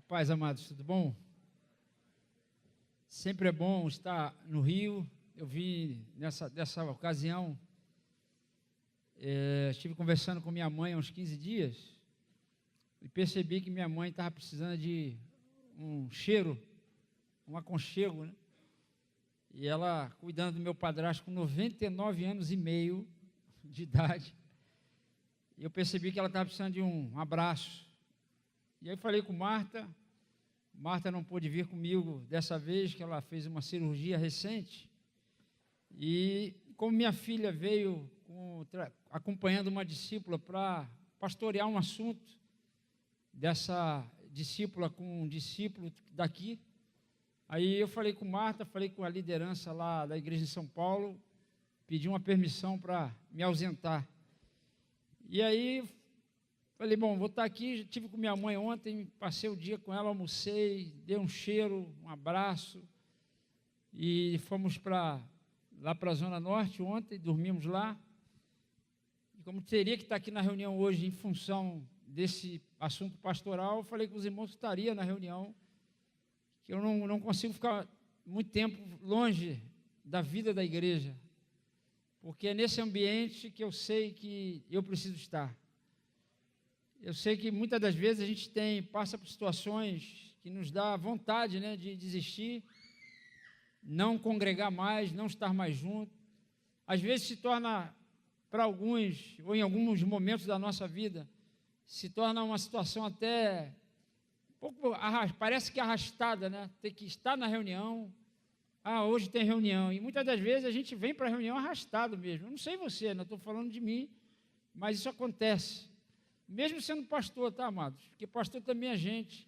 Paz, amados, tudo bom? Sempre é bom estar no Rio. Eu vim dessa ocasião, estive conversando com minha mãe há uns 15 dias e percebi que minha mãe estava precisando de um cheiro, um aconchego, né? E ela cuidando do meu padrasto com 99 anos e meio de idade. E eu percebi que ela estava precisando de um abraço. E aí falei com Marta. Marta não pôde vir comigo dessa vez, que ela fez uma cirurgia recente. E como minha filha veio acompanhando uma discípula para pastorear um assunto dessa discípula com um discípulo daqui, aí eu falei com Marta, falei com a liderança lá da igreja de São Paulo, pedi uma permissão para me ausentar. E aí falei, bom, vou estar aqui. Estive com minha mãe ontem, passei o dia com ela, almocei, dei um cheiro, um abraço, e fomos lá para a Zona Norte ontem, dormimos lá. E como teria que estar aqui na reunião hoje em função desse assunto pastoral, eu falei com os irmãos que estaria na reunião, que eu não consigo ficar muito tempo longe da vida da igreja, porque é nesse ambiente que eu sei que eu preciso estar. Eu sei que muitas das vezes a gente passa por situações que nos dá vontade, né, de desistir, não congregar mais, não estar mais junto. Às vezes se torna, para alguns, ou em alguns momentos da nossa vida, se torna uma situação até um pouco, parece que arrastada, né? Ter que estar na reunião. Hoje tem reunião. E muitas das vezes a gente vem para a reunião arrastado mesmo. Eu não sei você, não estou falando de mim, mas isso acontece. Mesmo sendo pastor, tá, amados? Porque pastor também é gente,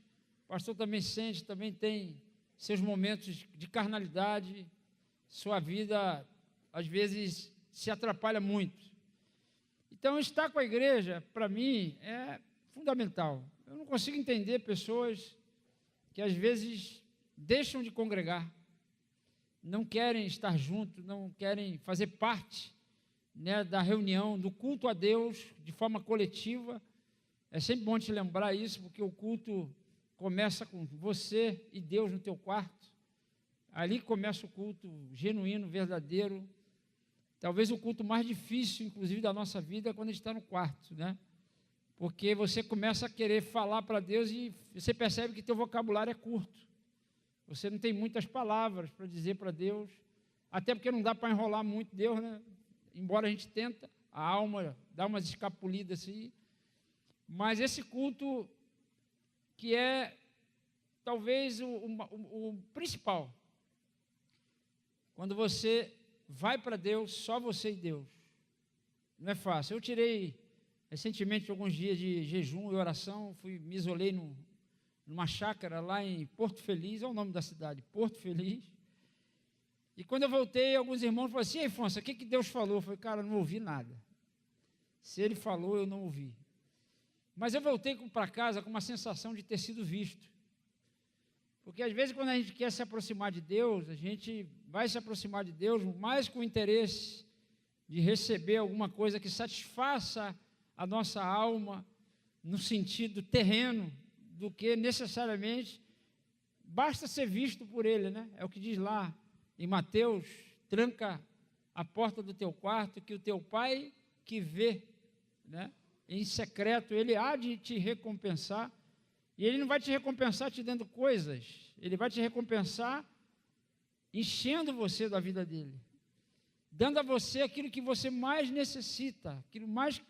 pastor também sente, também tem seus momentos de carnalidade, sua vida, às vezes, se atrapalha muito. Então, estar com a igreja, para mim, é fundamental. Eu não consigo entender pessoas que, às vezes, deixam de congregar, não querem estar juntos, não querem fazer parte, né, da reunião, do culto a Deus, de forma coletiva. É sempre bom te lembrar isso, porque o culto começa com você e Deus no teu quarto. Ali começa o culto genuíno, verdadeiro. Talvez o culto mais difícil, inclusive, da nossa vida é quando a gente está no quarto, né? Porque você começa a querer falar para Deus e você percebe que teu vocabulário é curto. Você não tem muitas palavras para dizer para Deus, até porque não dá para enrolar muito Deus, né? Embora a gente tenta, a alma dá umas escapulidas assim. Mas esse culto, que é talvez o principal, quando você vai para Deus, só você e Deus, não é fácil. Eu tirei recentemente alguns dias de jejum e oração, me isolei numa chácara lá em Porto Feliz, é o nome da cidade, Porto Feliz. E quando eu voltei, alguns irmãos falaram assim: Afonso, o que Deus falou? Eu falei, cara, eu não ouvi nada. Se Ele falou, eu não ouvi. Mas eu voltei para casa com uma sensação de ter sido visto. Porque às vezes quando a gente quer se aproximar de Deus, a gente vai se aproximar de Deus mais com o interesse de receber alguma coisa que satisfaça a nossa alma no sentido terreno, do que necessariamente basta ser visto por Ele, né? É o que diz lá em Mateus: tranca a porta do teu quarto, que o teu Pai que vê, né, em secreto, Ele há de te recompensar. E Ele não vai te recompensar te dando coisas, Ele vai te recompensar enchendo você da vida dEle, dando a você aquilo que você mais necessita, aquilo mais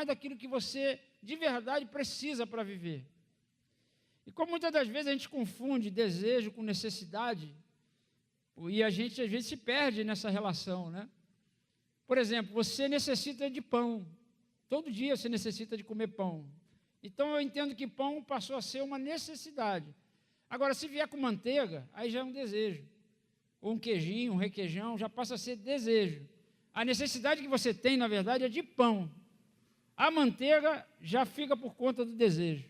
daquilo que você de verdade precisa para viver. E como muitas das vezes a gente confunde desejo com necessidade, e a gente às vezes se perde nessa relação, né? Por exemplo, você necessita de pão. Todo dia você necessita de comer pão. Então eu entendo que pão passou a ser uma necessidade. Agora, se vier com manteiga, aí já é um desejo. Ou um queijinho, um requeijão, já passa a ser desejo. A necessidade que você tem, na verdade, é de pão. A manteiga já fica por conta do desejo.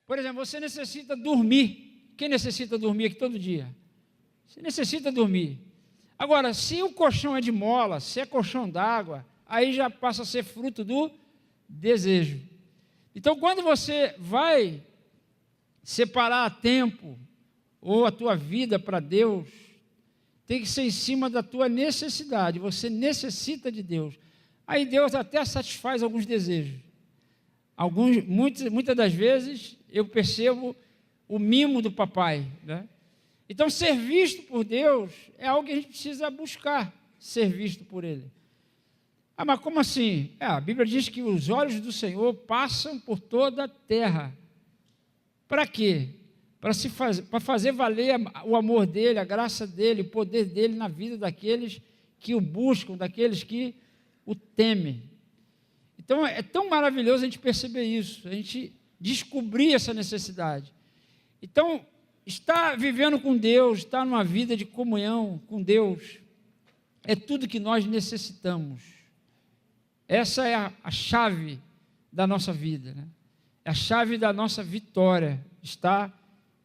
Por exemplo, você necessita dormir. Quem necessita dormir aqui todo dia? Você necessita dormir. Agora, se o colchão é de mola, se é colchão d'água, aí já passa a ser fruto do desejo. Então, quando você vai separar tempo ou a tua vida para Deus, tem que ser em cima da tua necessidade. Você necessita de Deus. Aí Deus até satisfaz alguns desejos. Muitas das vezes eu percebo o mimo do papai, né? Então, ser visto por Deus é algo que a gente precisa buscar, ser visto por Ele. Ah, mas como assim? A Bíblia diz que os olhos do Senhor passam por toda a terra. Para quê? Para fazer valer o amor dEle, a graça dEle, o poder dEle na vida daqueles que o buscam, daqueles que o temem. Então, é tão maravilhoso a gente perceber isso, a gente descobrir essa necessidade. Então, estar vivendo com Deus, estar numa vida de comunhão com Deus, é tudo que nós necessitamos. Essa é a chave da nossa vida, né? É a chave da nossa vitória,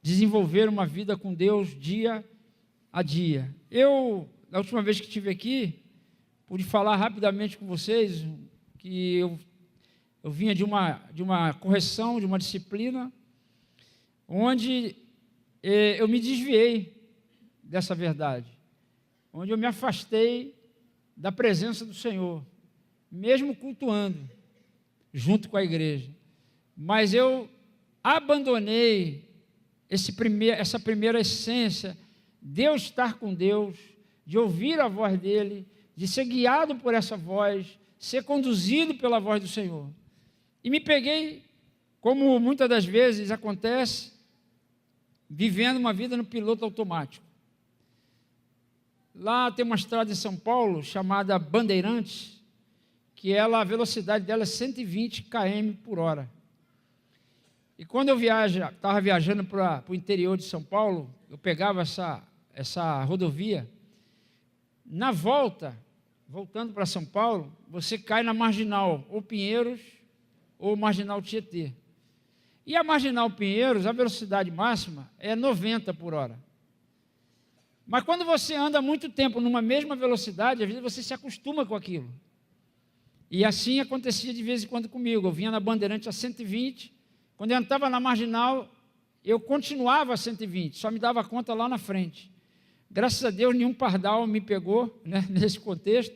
desenvolver uma vida com Deus dia a dia. Na última vez que estive aqui, pude falar rapidamente com vocês que eu vinha de uma correção, de uma disciplina, onde eu me desviei dessa verdade, onde eu me afastei da presença do Senhor, mesmo cultuando, junto com a igreja. Mas eu abandonei essa primeira essência de eu estar com Deus, de ouvir a voz dEle, de ser guiado por essa voz, ser conduzido pela voz do Senhor. E me peguei, como muitas das vezes acontece, vivendo uma vida no piloto automático. Lá tem uma estrada em São Paulo, chamada Bandeirantes, que a velocidade dela é 120 km por hora. E quando eu estava viajando para o interior de São Paulo, eu pegava essa rodovia. Na voltando para São Paulo, você cai na Marginal, ou Pinheiros, ou Marginal Tietê. E a Marginal Pinheiros, a velocidade máxima é 90 por hora. Mas quando você anda muito tempo numa mesma velocidade, às vezes você se acostuma com aquilo. E assim acontecia de vez em quando comigo. Eu vinha na Bandeirante a 120, quando eu entrava na Marginal, eu continuava a 120, só me dava conta lá na frente. Graças a Deus, nenhum pardal me pegou, né, nesse contexto.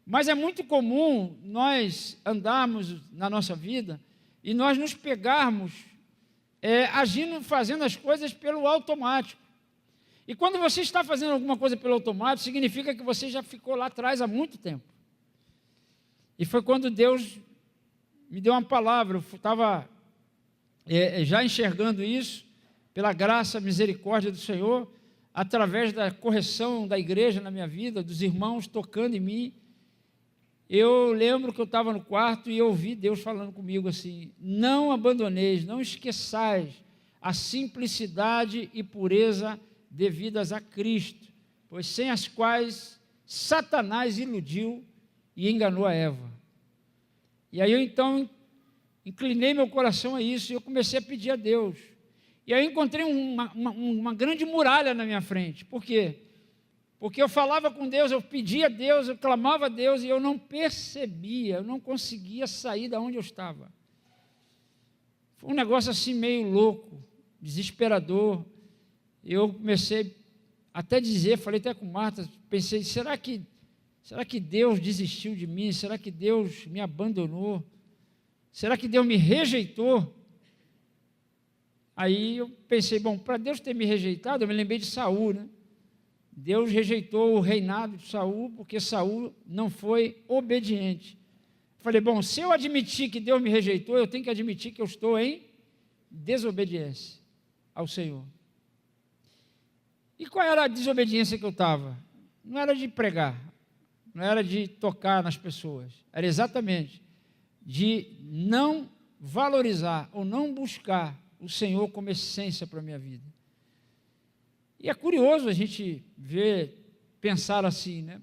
Mas é muito comum nós andarmos na nossa vida e nós nos pegarmos agindo, fazendo as coisas pelo automático. E quando você está fazendo alguma coisa pelo automático, significa que você já ficou lá atrás há muito tempo. E foi quando Deus me deu uma palavra, eu estava já enxergando isso, pela graça, misericórdia do Senhor, através da correção da igreja na minha vida, dos irmãos tocando em mim. Eu lembro que eu estava no quarto e eu ouvi Deus falando comigo assim: não abandoneis, não esqueçais a simplicidade e pureza devidas a Cristo, pois sem as quais Satanás iludiu e enganou a Eva. E aí eu então inclinei meu coração a isso e eu comecei a pedir a Deus. E aí eu encontrei uma grande muralha na minha frente. Por quê? Porque eu falava com Deus, eu pedia a Deus, eu clamava a Deus e eu não percebia, eu não conseguia sair de onde eu estava. Foi um negócio assim meio louco, desesperador. Eu comecei até a dizer, falei até com Marta, pensei, será que Deus desistiu de mim? Será que Deus me abandonou? Será que Deus me rejeitou? Aí eu pensei, bom, para Deus ter me rejeitado, eu me lembrei de Saul, né? Deus rejeitou o reinado de Saul, porque Saul não foi obediente. Falei, bom, se eu admitir que Deus me rejeitou, eu tenho que admitir que eu estou em desobediência ao Senhor. E qual era a desobediência que eu estava? Não era de pregar, não era de tocar nas pessoas, era exatamente de não valorizar ou não buscar o Senhor como essência para a minha vida. E é curioso a gente pensar assim, né?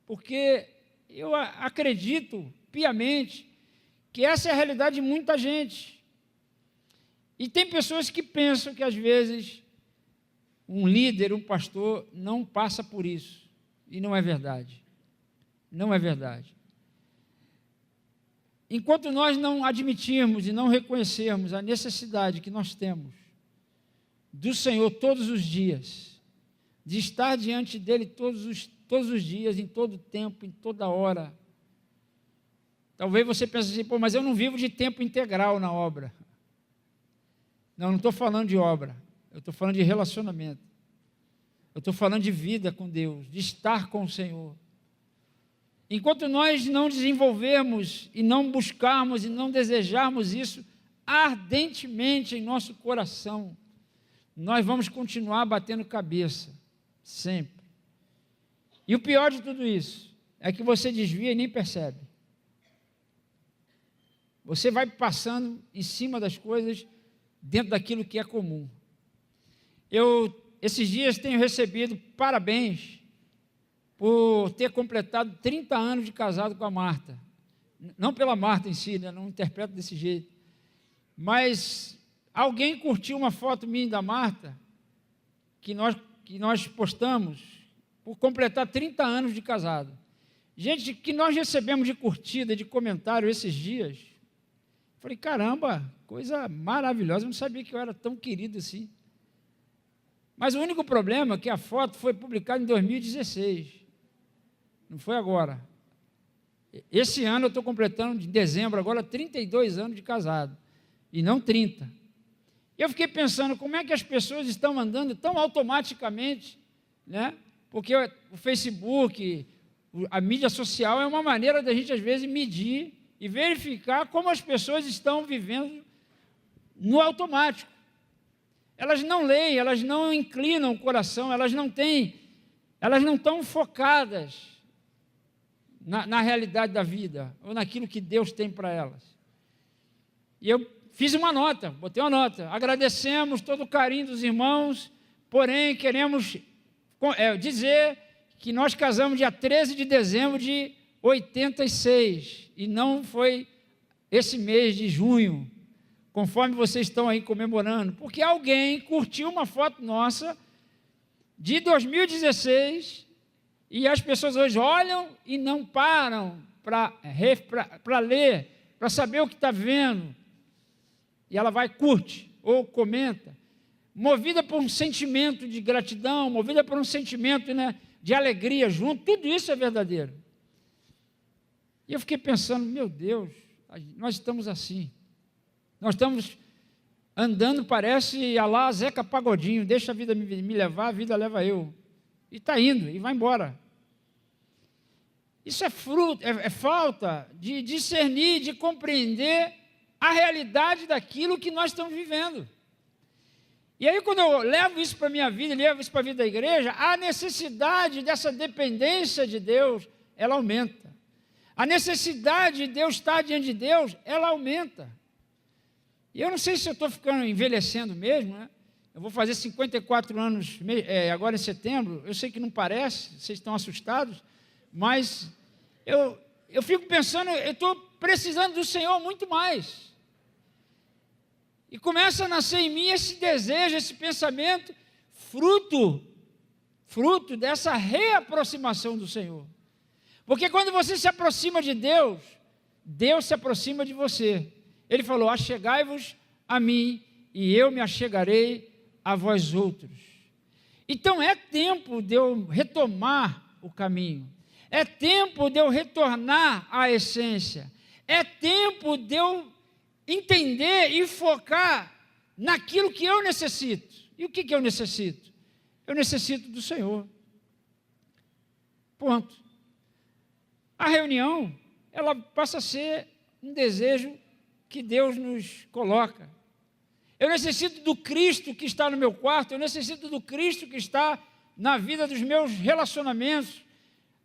Porque eu acredito piamente que essa é a realidade de muita gente. E tem pessoas que pensam que às vezes um líder, um pastor não passa por isso. E não é verdade. Não é verdade. Enquanto nós não admitirmos e não reconhecermos a necessidade que nós temos do Senhor todos os dias, de estar diante dele todos os dias, em todo tempo, em toda hora. Talvez você pense assim, mas eu não vivo de tempo integral na obra. Não estou falando de obra, eu estou falando de relacionamento. Eu estou falando de vida com Deus, de estar com o Senhor. Enquanto nós não desenvolvermos e não buscarmos e não desejarmos isso ardentemente em nosso coração, nós vamos continuar batendo cabeça, sempre. E o pior de tudo isso é que você desvia e nem percebe. Você vai passando em cima das coisas dentro daquilo que é comum. Esses dias tenho recebido parabéns por ter completado 30 anos de casado com a Marta. Não pela Marta em si, né? Não interpreto desse jeito. Mas alguém curtiu uma foto minha e da Marta, que nós postamos, por completar 30 anos de casado. Gente, que nós recebemos de curtida, de comentário esses dias. Falei, caramba, coisa maravilhosa, eu não sabia que eu era tão querido assim. Mas o único problema é que a foto foi publicada em 2016, não foi agora. Esse ano eu estou completando, de dezembro, agora 32 anos de casado, e não 30. Eu fiquei pensando, como é que as pessoas estão andando tão automaticamente, né? Porque o Facebook, a mídia social é uma maneira da gente, às vezes, medir e verificar como as pessoas estão vivendo no automático. Elas não leem, elas não inclinam o coração, elas não estão focadas na realidade da vida, ou naquilo que Deus tem para elas. E eu fiz uma nota, botei uma nota, agradecemos todo o carinho dos irmãos, porém queremos dizer que nós casamos dia 13 de dezembro de 86, e não foi esse mês de junho, conforme vocês estão aí comemorando, porque alguém curtiu uma foto nossa de 2016, e as pessoas hoje olham e não param para ler, para saber o que está vendo, e ela vai, curte ou comenta, movida por um sentimento de gratidão, movida por um sentimento, né, de alegria junto, tudo isso é verdadeiro. E eu fiquei pensando, meu Deus, nós estamos assim, nós estamos andando, parece a lá Zeca Pagodinho, deixa a vida me levar, a vida leva eu, e está indo, e vai embora. Isso é fruto, é falta de discernir, de compreender a realidade daquilo que nós estamos vivendo. E aí, quando eu levo isso para a minha vida, levo isso para a vida da igreja, a necessidade dessa dependência de Deus, ela aumenta. A necessidade de Deus estar diante de Deus, ela aumenta. E eu não sei se eu estou ficando envelhecendo mesmo, né? Eu vou fazer 54 anos agora em setembro, eu sei que não parece, vocês estão assustados, mas eu fico pensando, eu estou precisando do Senhor muito mais. E começa a nascer em mim esse desejo, esse pensamento, fruto dessa reaproximação do Senhor. Porque quando você se aproxima de Deus, Deus se aproxima de você. Ele falou, achegai-vos a mim, e eu me achegarei a vós outros. Então é tempo de eu retomar o caminho. É tempo de eu retornar à essência. É tempo de eu entender e focar naquilo que eu necessito. E o que eu necessito? Eu necessito do Senhor. Ponto. A reunião, ela passa a ser um desejo que Deus nos coloca. Eu necessito do Cristo que está no meu quarto, eu necessito do Cristo que está na vida dos meus relacionamentos,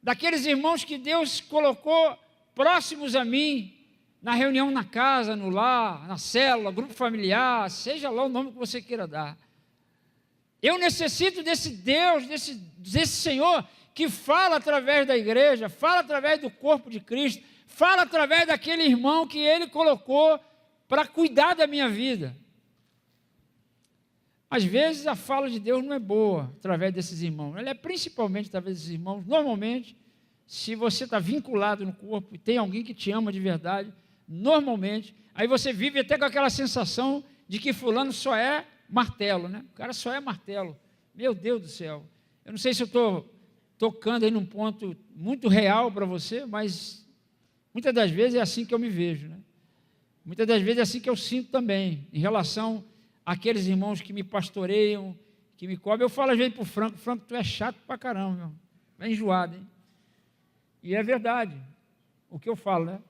daqueles irmãos que Deus colocou próximos a mim, na reunião na casa, no lar, na célula, grupo familiar, seja lá o nome que você queira dar. Eu necessito desse Deus, desse Senhor, que fala através da igreja, fala através do corpo de Cristo, fala através daquele irmão que Ele colocou para cuidar da minha vida. Às vezes a fala de Deus não é boa através desses irmãos, ela é principalmente através desses irmãos. Normalmente, se você está vinculado no corpo e tem alguém que te ama de verdade, normalmente, aí você vive até com aquela sensação de que fulano só é martelo, né? O cara só é martelo. Meu Deus do céu. Eu não sei se eu estou tocando aí num ponto muito real para você, mas muitas das vezes é assim que eu me vejo, né? Muitas das vezes é assim que eu sinto também, em relação àqueles irmãos que me pastoreiam, que me cobrem. Eu falo às vezes para o Franco, tu é chato pra caramba, meu. É enjoado, hein? E é verdade, o que eu falo, né?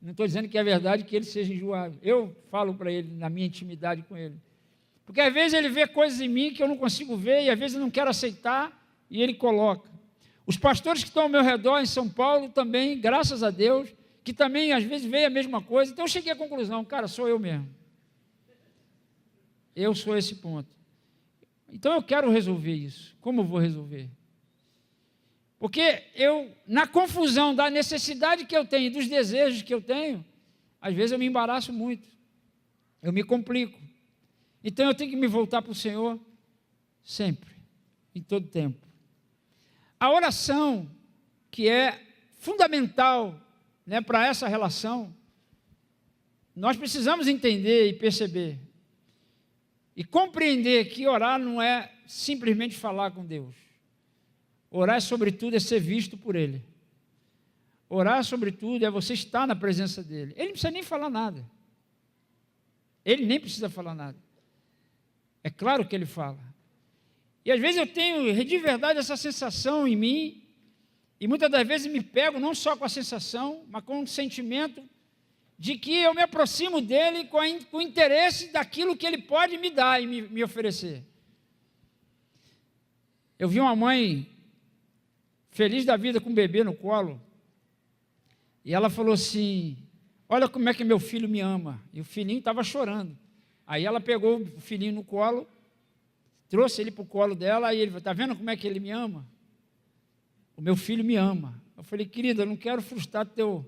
Não estou dizendo que é verdade que ele seja enjoado. Eu falo para ele, na minha intimidade com ele. Porque às vezes ele vê coisas em mim que eu não consigo ver, e às vezes eu não quero aceitar, e ele coloca. Os pastores que estão ao meu redor em São Paulo também, graças a Deus, que também às vezes veem a mesma coisa. Então eu cheguei à conclusão, cara, sou eu mesmo. Eu sou esse ponto. Então eu quero resolver isso. Como eu vou resolver? Porque eu, na confusão da necessidade que eu tenho, dos desejos que eu tenho, às vezes eu me embaraço muito, eu me complico. Então eu tenho que me voltar para o Senhor sempre, em todo tempo. A oração, que é fundamental, né, para essa relação, nós precisamos entender e perceber e compreender que orar não é simplesmente falar com Deus. Orar, sobretudo, é ser visto por Ele. Orar, sobretudo, é você estar na presença dEle. Ele não precisa nem falar nada. Ele nem precisa falar nada. É claro que Ele fala. E às vezes eu tenho de verdade essa sensação em mim, e muitas das vezes me pego não só com a sensação, mas com um sentimento de que eu me aproximo dEle com o interesse daquilo que Ele pode me dar e me oferecer. Eu vi uma mãe feliz da vida com um bebê no colo, e ela falou assim, olha como é que meu filho me ama, e o filhinho estava chorando. Aí ela pegou o filhinho no colo, trouxe ele para o colo dela, e ele falou, está vendo como é que ele me ama? O meu filho me ama. Eu falei, querida, eu não quero frustrar teu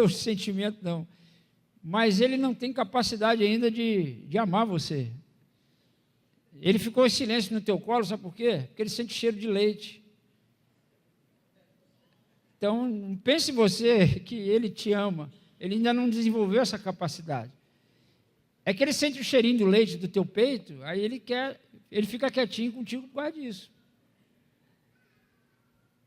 sentimento, não, mas ele não tem capacidade ainda de amar você. Ele ficou em silêncio no teu colo, sabe por quê? Porque ele sente cheiro de leite. Então, não pense você que ele te ama, ele ainda não desenvolveu essa capacidade. É que ele sente o cheirinho do leite do teu peito, aí ele fica quietinho contigo por causa disso.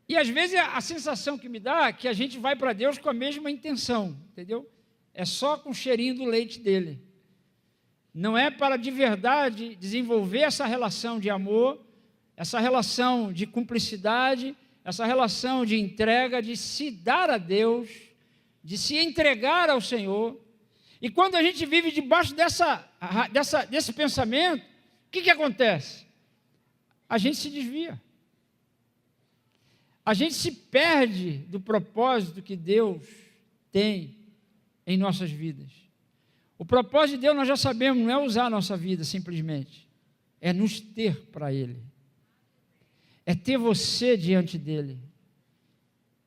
E às vezes a sensação que me dá é que a gente vai para Deus com a mesma intenção, entendeu? É só com o cheirinho do leite dele. Não é para de verdade desenvolver essa relação de amor, essa relação de cumplicidade, essa relação de entrega, de se dar a Deus, de se entregar ao Senhor. E quando a gente vive debaixo desse pensamento, o que acontece? A gente se desvia. A gente se perde do propósito que Deus tem em nossas vidas. O propósito de Deus nós já sabemos, não é usar a nossa vida simplesmente, é nos ter para Ele. É ter você diante dEle,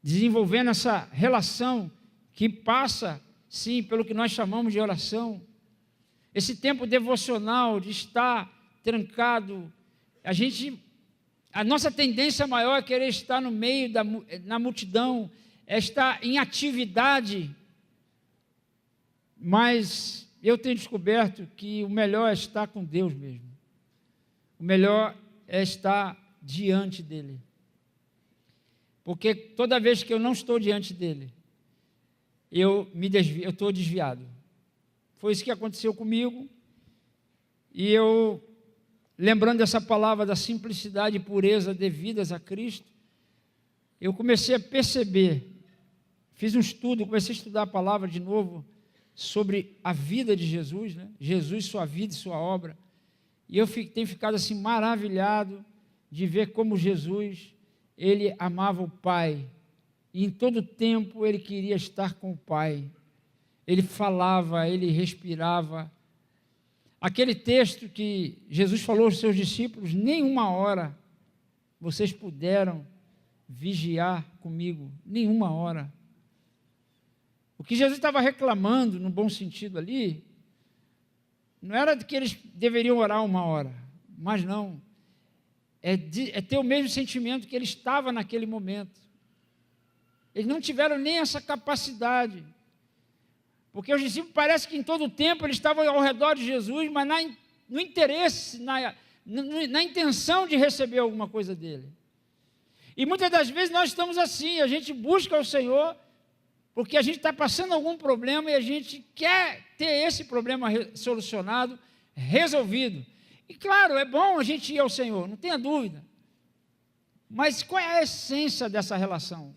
desenvolvendo essa relação que passa, sim, pelo que nós chamamos de oração. Esse tempo devocional de estar trancado, a nossa tendência maior é querer estar no meio na multidão, é estar em atividade, mas eu tenho descoberto que o melhor é estar com Deus mesmo. O melhor é estar diante dEle. Porque toda vez que eu não estou diante dEle, eu estou desviado. Foi isso que aconteceu comigo, e eu, lembrando dessa palavra da simplicidade e pureza devidas a Cristo, eu comecei a perceber, fiz um estudo, comecei a estudar a palavra de novo, sobre a vida de Jesus, né? Jesus, sua vida e sua obra, e eu tenho ficado assim maravilhado de ver como Jesus, ele amava o Pai, e em todo tempo ele queria estar com o Pai, ele falava, ele respirava. Aquele texto que Jesus falou aos seus discípulos, nenhuma hora vocês puderam vigiar comigo, nenhuma hora. O que Jesus estava reclamando, no bom sentido ali, não era de que eles deveriam orar uma hora, mas não, é ter o mesmo sentimento que ele estava naquele momento. Eles não tiveram nem essa capacidade. Porque os discípulos parece que em todo o tempo eles estavam ao redor de Jesus, mas no interesse, na intenção de receber alguma coisa dele. E muitas das vezes nós estamos assim, a gente busca o Senhor porque a gente está passando algum problema e a gente quer ter esse problema solucionado, resolvido. E claro, é bom a gente ir ao Senhor, não tenha dúvida. Mas qual é a essência dessa relação?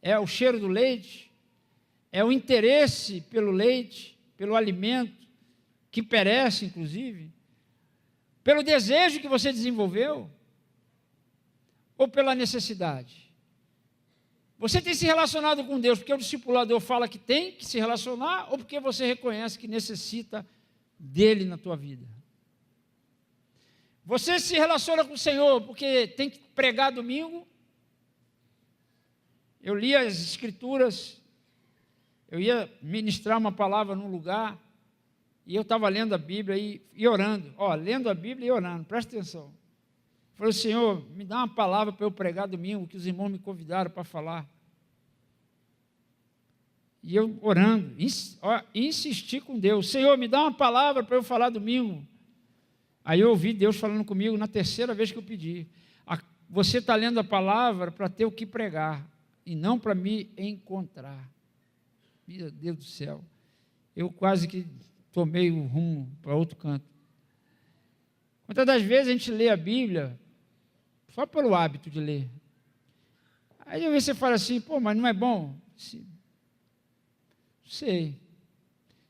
É o cheiro do leite? É o interesse pelo leite, pelo alimento, que perece, inclusive? Pelo desejo que você desenvolveu? Ou pela necessidade? Você tem se relacionado com Deus porque o discipulador fala que tem que se relacionar, ou porque você reconhece que necessita dele na tua vida? Você se relaciona com o Senhor porque tem que pregar domingo? Eu li as Escrituras, eu ia ministrar uma palavra num lugar, e eu estava lendo a Bíblia e orando. Lendo a Bíblia e orando, presta atenção. Falei, Senhor, me dá uma palavra para eu pregar domingo, que os irmãos me convidaram para falar. E eu orando, insisti com Deus, Senhor, me dá uma palavra para eu falar domingo. Aí eu ouvi Deus falando comigo na terceira vez que eu pedi. Você está lendo a palavra para ter o que pregar, e não para me encontrar. Meu Deus do céu. Eu quase que tomei o rumo para outro canto. Muitas das vezes a gente lê a Bíblia só pelo hábito de ler. Aí às vezes você fala assim, mas não é bom? Sei.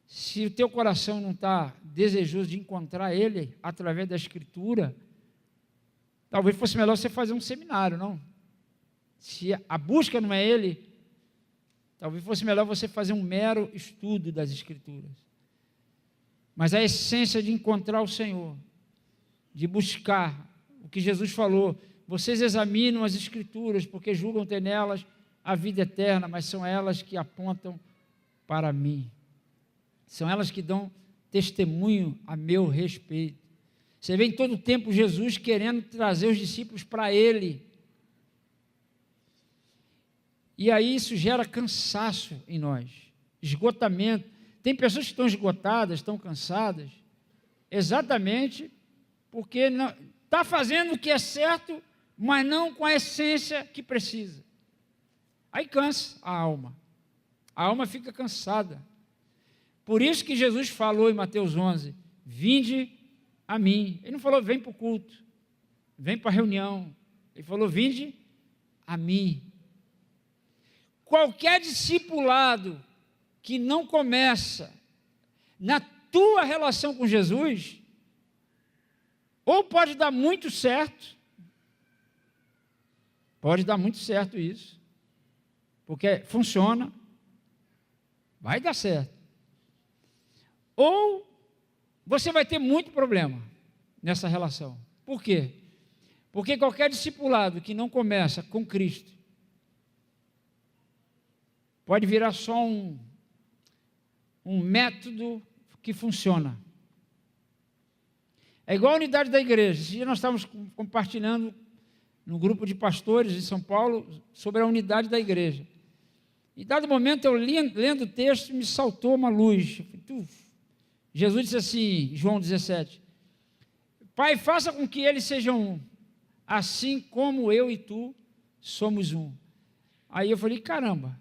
Se o teu coração não está desejoso de encontrar Ele através da Escritura, talvez fosse melhor você fazer um seminário, não? Se a busca não é Ele, talvez fosse melhor você fazer um mero estudo das Escrituras. Mas a essência de encontrar o Senhor, de buscar o que Jesus falou, vocês examinam as Escrituras, porque julgam ter nelas a vida eterna, mas são elas que apontam para mim. São elas que dão testemunho a meu respeito. Você vê em todo o tempo Jesus querendo trazer os discípulos para Ele. E aí isso gera cansaço em nós, esgotamento. Tem pessoas que estão esgotadas, estão cansadas, exatamente porque está fazendo o que é certo, mas não com a essência que precisa. Aí cansa a alma fica cansada. Por isso que Jesus falou em Mateus 11, vinde a mim. Ele não falou, vem para o culto, vem para a reunião. Ele falou, vinde a mim. Qualquer discipulado que não começa na tua relação com Jesus, ou pode dar muito certo isso, porque funciona, vai dar certo. Ou você vai ter muito problema nessa relação. Por quê? Porque qualquer discipulado que não começa com Cristo pode virar só um método que funciona. É igual a unidade da igreja. Esse dia nós estávamos compartilhando no grupo de pastores em São Paulo sobre a unidade da igreja. Em dado momento, eu lendo o texto, me saltou uma luz. Jesus disse assim, João 17, Pai, faça com que eles sejam um, assim como eu e tu somos um. Aí eu falei, caramba,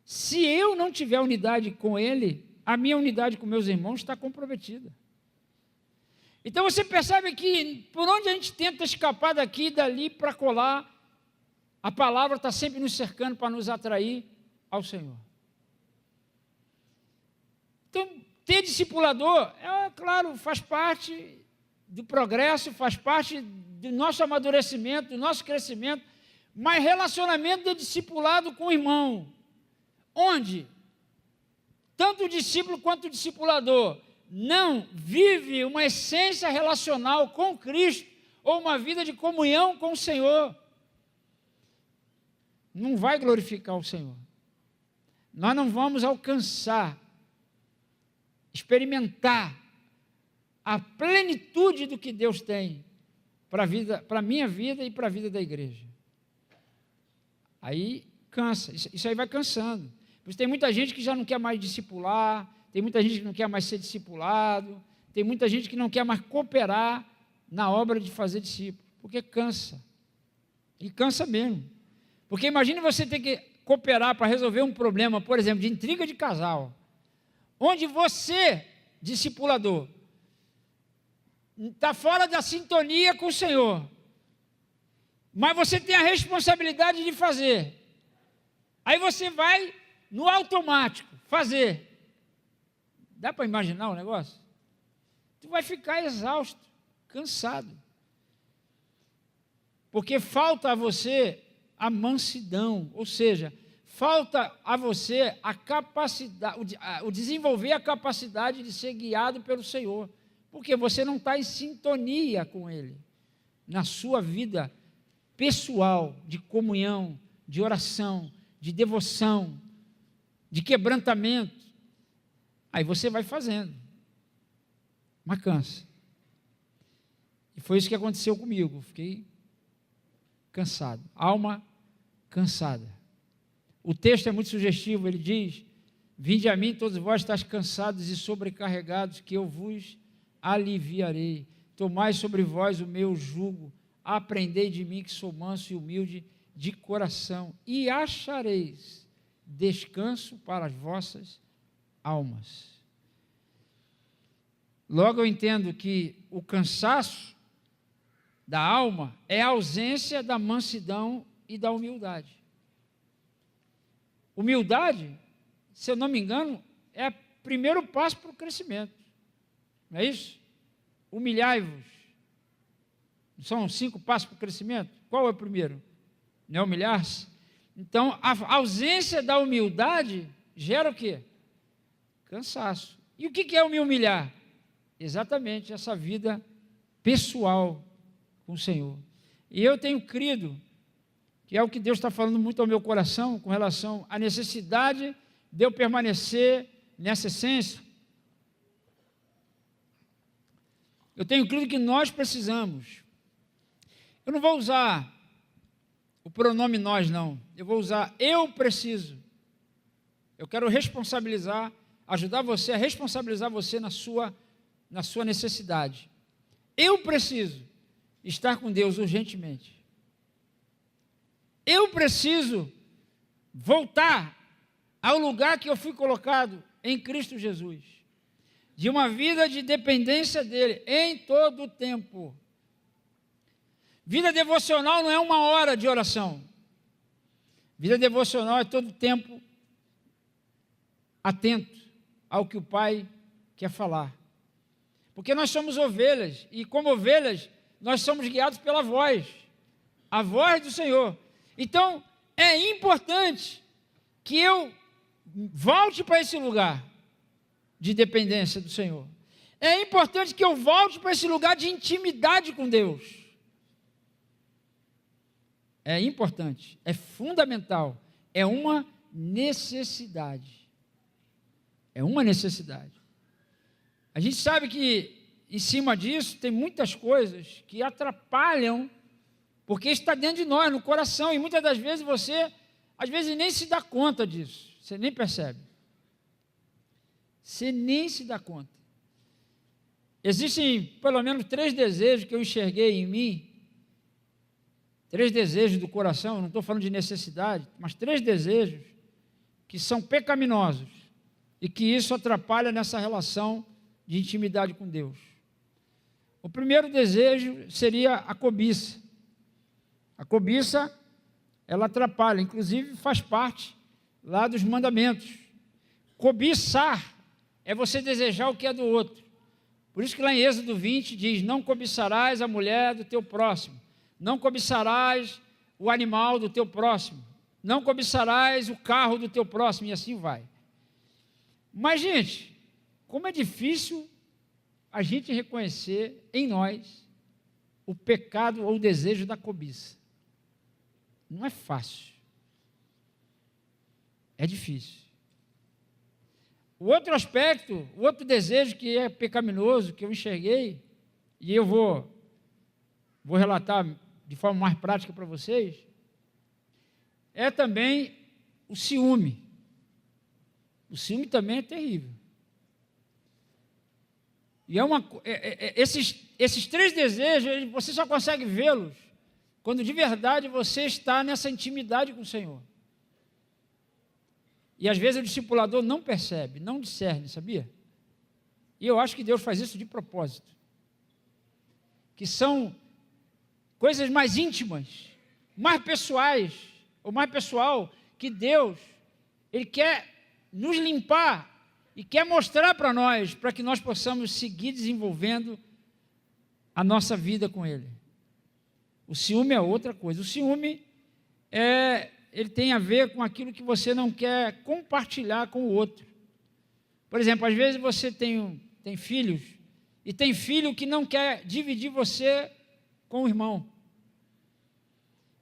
se eu não tiver unidade com ele, a minha unidade com meus irmãos está comprometida. Então você percebe que por onde a gente tenta escapar daqui e dali para colar, a palavra está sempre nos cercando para nos atrair ao Senhor. Então, ter discipulador, claro, faz parte do progresso, faz parte do nosso amadurecimento, do nosso crescimento, mas relacionamento de discipulado com o irmão, onde tanto o discípulo quanto o discipulador não vive uma essência relacional com Cristo, ou uma vida de comunhão com o Senhor, não vai glorificar o Senhor. Nós não vamos alcançar, experimentar a plenitude do que Deus tem para a minha vida e para a vida da igreja. Aí cansa, isso aí vai cansando. Por isso tem muita gente que já não quer mais discipular, tem muita gente que não quer mais ser discipulado, tem muita gente que não quer mais cooperar na obra de fazer discípulo, porque cansa. E cansa mesmo. Porque imagine você ter que cooperar para resolver um problema, por exemplo, de intriga de casal, onde você, discipulador, está fora da sintonia com o Senhor, mas você tem a responsabilidade de fazer. Aí você vai no automático fazer. Dá para imaginar o negócio? Tu vai ficar exausto, cansado. Porque falta a você a mansidão, ou seja, falta a você a capacidade, o desenvolver a capacidade de ser guiado pelo Senhor, porque você não está em sintonia com Ele, na sua vida pessoal, de comunhão, de oração, de devoção, de quebrantamento. Aí você vai fazendo, mas cansa. E foi isso que aconteceu comigo, fiquei cansado, alma cansada. O texto é muito sugestivo, ele diz: vinde a mim todos vós estáis cansados e sobrecarregados, que eu vos aliviarei. Tomai sobre vós o meu jugo, aprendei de mim que sou manso e humilde de coração, e achareis descanso para as vossas almas. Logo eu entendo que o cansaço da alma é a ausência da mansidão e da humildade. Humildade, se eu não me engano, é o primeiro passo para o crescimento. Não é isso? Humilhai-vos. São 5 passos para o crescimento? Qual é o primeiro? Não é humilhar-se? Então, a ausência da humildade gera o quê? Cansaço. E o que é me humilhar? Exatamente essa vida pessoal com o Senhor. E eu tenho crido que é o que Deus está falando muito ao meu coração com relação à necessidade de eu permanecer nessa essência. Eu tenho crido que nós precisamos. Eu não vou usar o pronome nós, não. Eu vou usar eu preciso. Eu quero responsabilizar, ajudar você a responsabilizar você na sua necessidade. Eu preciso estar com Deus urgentemente. Eu preciso voltar ao lugar que eu fui colocado em Cristo Jesus, de uma vida de dependência dEle em todo o tempo. Vida devocional não é 1 hora de oração. Vida devocional é todo o tempo atento ao que o Pai quer falar. Porque nós somos ovelhas, e como ovelhas, nós somos guiados pela voz, a voz do Senhor. Então, é importante que eu volte para esse lugar de dependência do Senhor. É importante que eu volte para esse lugar de intimidade com Deus. É importante, é fundamental, é uma necessidade. É uma necessidade. A gente sabe que, em cima disso, tem muitas coisas que atrapalham, porque está dentro de nós, no coração, e muitas das vezes você, às vezes, nem se dá conta disso, você nem percebe. Você nem se dá conta. Existem, pelo menos, 3 desejos que eu enxerguei em mim, 3 desejos do coração, eu não estou falando de necessidade, mas 3 desejos que são pecaminosos, e que isso atrapalha nessa relação de intimidade com Deus. O primeiro desejo seria a cobiça. A cobiça, ela atrapalha, inclusive faz parte lá dos mandamentos. Cobiçar é você desejar o que é do outro. Por isso que lá em Êxodo 20 diz: não cobiçarás a mulher do teu próximo, não cobiçarás o animal do teu próximo, não cobiçarás o carro do teu próximo, e assim vai. Mas, gente, como é difícil a gente reconhecer em nós o pecado ou o desejo da cobiça. Não é fácil. É difícil. O outro aspecto, o outro desejo que é pecaminoso, que eu enxerguei, e eu vou relatar de forma mais prática para vocês, é também o ciúme. O ciúme também é terrível. E esses três desejos, você só consegue vê-los quando de verdade você está nessa intimidade com o Senhor. E às vezes o discipulador não percebe, não discerne, sabia? E eu acho que Deus faz isso de propósito. Que são coisas mais íntimas, mais pessoais, ou mais pessoal, que Deus, Ele quer nos limpar e quer mostrar para nós, para que nós possamos seguir desenvolvendo a nossa vida com Ele. O ciúme é outra coisa. O ciúme ele tem a ver com aquilo que você não quer compartilhar com o outro. Por exemplo, às vezes você tem filhos, e tem filho que não quer dividir você com o irmão.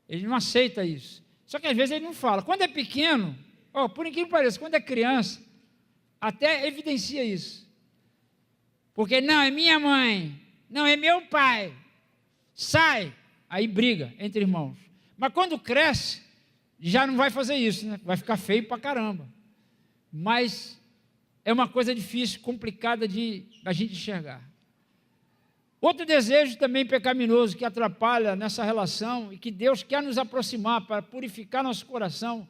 Ele não aceita isso. Só que às vezes ele não fala. Quando é pequeno, por incrível que pareça, quando é criança, até evidencia isso. Porque não, é minha mãe, não, é meu pai. Sai, aí briga entre irmãos. Mas quando cresce, já não vai fazer isso, né? Vai ficar feio pra caramba. Mas é uma coisa difícil, complicada da gente enxergar. Outro desejo também pecaminoso que atrapalha nessa relação e que Deus quer nos aproximar para purificar nosso coração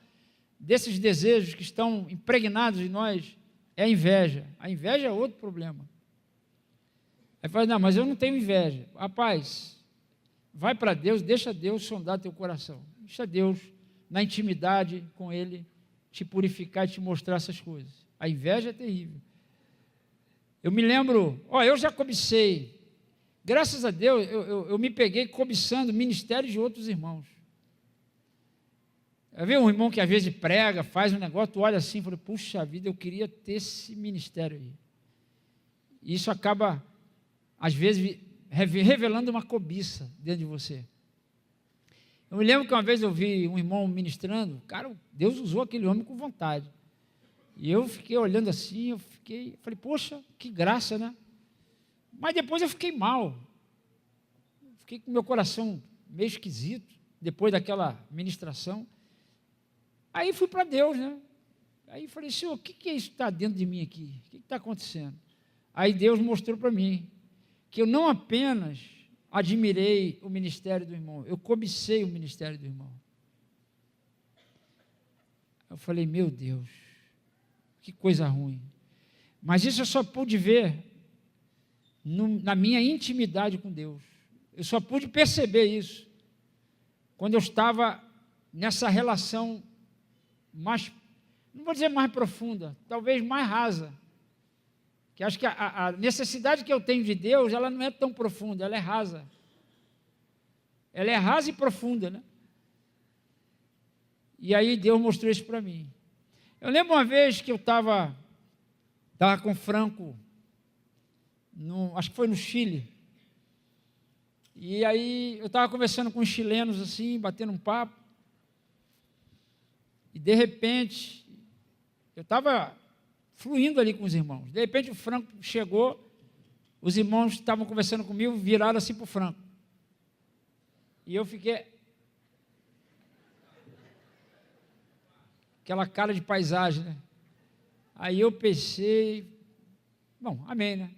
desses desejos que estão impregnados em nós é a inveja. A inveja é outro problema. Aí fala, não, mas eu não tenho inveja. Rapaz, vai para Deus, deixa Deus sondar teu coração. Deixa Deus, na intimidade com Ele, te purificar e te mostrar essas coisas. A inveja é terrível. Eu me lembro, eu já cobicei. Graças a Deus, eu me peguei cobiçando ministérios de outros irmãos. Eu vi um irmão que às vezes prega, faz um negócio, tu olha assim e fala, puxa vida, eu queria ter esse ministério aí. E isso acaba, às vezes, revelando uma cobiça dentro de você. Eu me lembro que uma vez eu vi um irmão ministrando, cara, Deus usou aquele homem com vontade. E eu fiquei olhando assim, falei, poxa, que graça, né? Mas depois eu fiquei mal. Fiquei com meu coração meio esquisito, depois daquela ministração. Aí fui para Deus, né? Aí falei, Senhor, o que é isso que está dentro de mim aqui? O que está acontecendo? Aí Deus mostrou para mim que eu não apenas admirei o ministério do irmão, eu cobicei o ministério do irmão. Eu falei, meu Deus, que coisa ruim. Mas isso eu só pude ver na minha intimidade com Deus. Eu só pude perceber isso quando eu estava nessa relação mais, não vou dizer mais profunda, talvez mais rasa. Que acho que a necessidade que eu tenho de Deus, ela não é tão profunda, ela é rasa. Ela é rasa e profunda, né? E aí Deus mostrou isso para mim. Eu lembro uma vez que eu estava com o Franco, acho que foi no Chile. E aí eu estava conversando com os chilenos assim, batendo um papo. E de repente, eu estava fluindo ali com os irmãos. De repente o Franco chegou, os irmãos estavam conversando comigo, viraram assim para o Franco. E eu fiquei... aquela cara de paisagem, né? Aí eu pensei, bom, amém, né?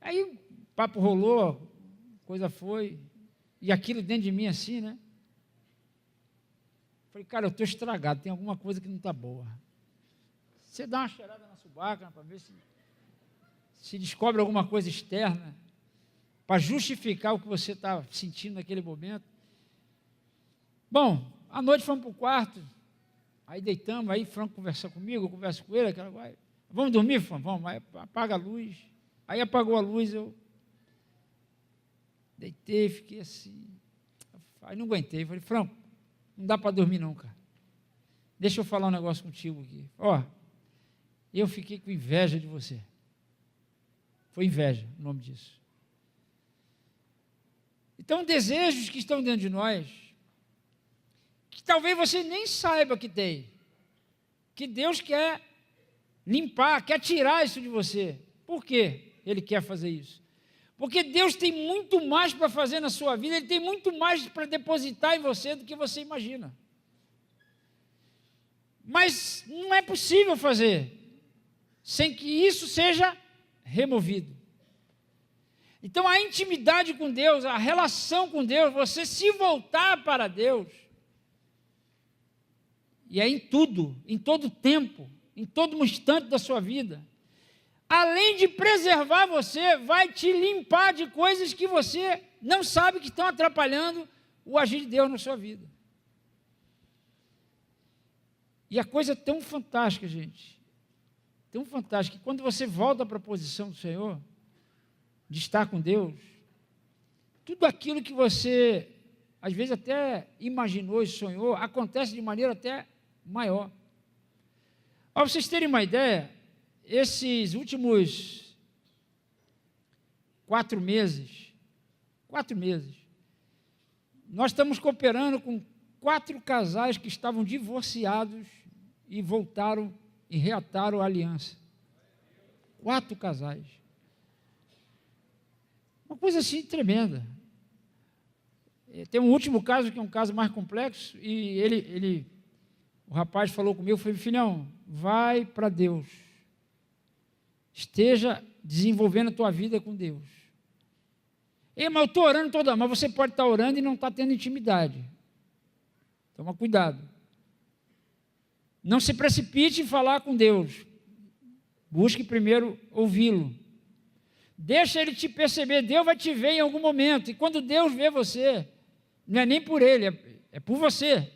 Aí o papo rolou, coisa foi, e aquilo dentro de mim assim, né? Falei, cara, eu estou estragado, tem alguma coisa que não está boa. Você dá uma cheirada na subaca, né, para ver se descobre alguma coisa externa, para justificar o que você está sentindo naquele momento. Bom, à noite fomos para o quarto, aí deitamos, aí Franco conversa comigo, eu converso com ele, vamos dormir, Franco? Vamos, aí apaga a luz. Aí apagou a luz, eu deitei, fiquei assim, aí não aguentei, falei, Franco, não dá para dormir não, cara. Deixa eu falar um negócio contigo aqui. Eu fiquei com inveja de você. Foi inveja o nome disso. Então, desejos que estão dentro de nós, que talvez você nem saiba que tem, que Deus quer limpar, quer tirar isso de você. Por quê Ele quer fazer isso? Porque Deus tem muito mais para fazer na sua vida, Ele tem muito mais para depositar em você do que você imagina. Mas não é possível fazer sem que isso seja removido. Então, a intimidade com Deus, a relação com Deus, você se voltar para Deus, e é em tudo, em todo tempo, em todo instante da sua vida, além de preservar você, vai te limpar de coisas que você não sabe que estão atrapalhando o agir de Deus na sua vida. E a coisa é tão fantástica, gente, tão fantástica, que quando você volta para a posição do Senhor, de estar com Deus, tudo aquilo que você, às vezes até imaginou e sonhou, acontece de maneira até maior. Para vocês terem uma ideia, esses últimos 4 meses, nós estamos cooperando com 4 casais que estavam divorciados e voltaram e reataram a aliança. 4 casais. Uma coisa assim tremenda. Tem um último caso, que é um caso mais complexo, e o rapaz falou comigo, falei, filhão, vai para Deus. Esteja desenvolvendo a tua vida com Deus. Mas eu estou orando toda hora, mas você pode estar orando e não estar tendo intimidade. Toma cuidado. Não se precipite em falar com Deus. Busque primeiro ouvi-lo. Deixa ele te perceber, Deus vai te ver em algum momento. E quando Deus vê você, não é nem por ele, é por você.